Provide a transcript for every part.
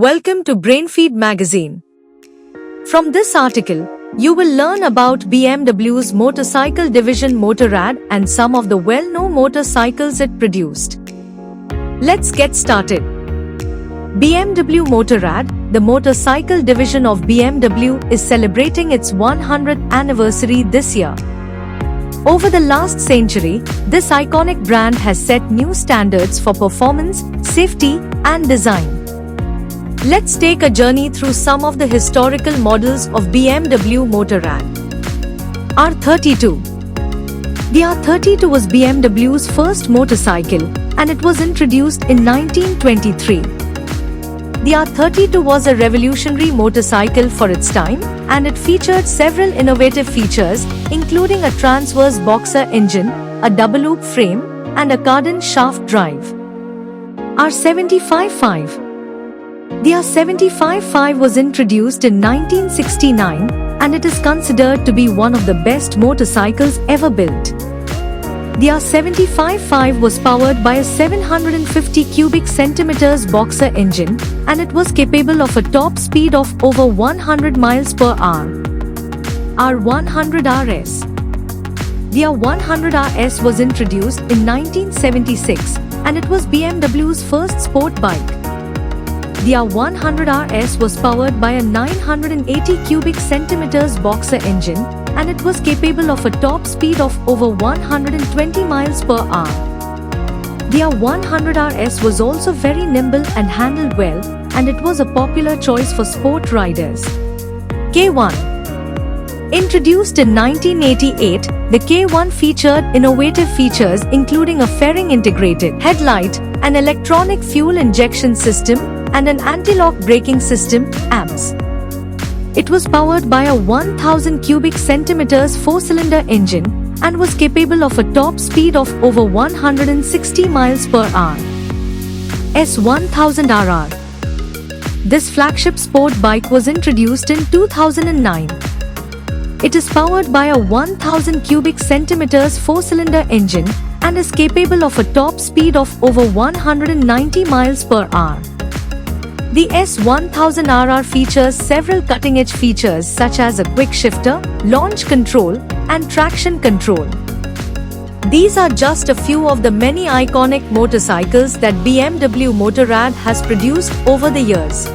Welcome to Brainfeed magazine. From this article, you will learn about BMW's motorcycle division Motorrad and some of the well-known motorcycles it produced. Let's get started. BMW Motorrad, the motorcycle division of BMW, is celebrating its 100th anniversary this year. Over the last century, this iconic brand has set new standards for performance, safety, and design. Let's take a journey through some of the historical models of BMW Motorrad. R32. The R32 was BMW's first motorcycle, and it was introduced in 1923. The R32 was a revolutionary motorcycle for its time, and it featured several innovative features, including a transverse boxer engine, a double-loop frame, and a cardan shaft drive. R75-5. The R75-5 was introduced in 1969, and it is considered to be one of the best motorcycles ever built. The R75-5 was powered by a 750 cubic centimeters boxer engine, and it was capable of a top speed of over 100 miles per hour. R100RS. The R100RS was introduced in 1976, and it was BMW's first sport bike. The R100RS was powered by a 980 cubic centimeters boxer engine, and it was capable of a top speed of over 120 miles per hour. The R100RS was also very nimble and handled well, and it was a popular choice for sport riders. K1. Introduced in 1988, the K1 featured innovative features including a fairing integrated headlight, an electronic fuel injection system, and an anti-lock braking system, ABS. It was powered by a 1000 cubic centimeters four-cylinder engine and was capable of a top speed of over 160 miles per hour. S1000RR. This flagship sport bike was introduced in 2009. It is powered by a 1000 cubic centimeters four-cylinder engine and is capable of a top speed of over 190 miles per hour. The S1000RR features several cutting-edge features such as a quick shifter, launch control, and traction control. These are just a few of the many iconic motorcycles that BMW Motorrad has produced over the years.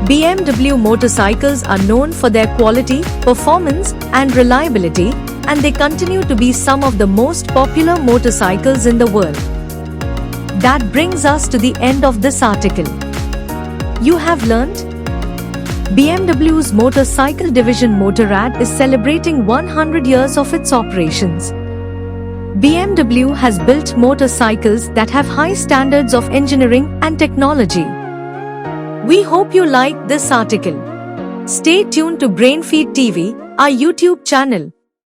BMW motorcycles are known for their quality, performance, and reliability, and they continue to be some of the most popular motorcycles in the world. That brings us to the end of this article. You have learned? BMW's motorcycle division Motorrad is celebrating 100 years of its operations. BMW has built motorcycles that have high standards of engineering and technology. We hope you liked this article. Stay tuned to Brainfeed TV, our YouTube channel.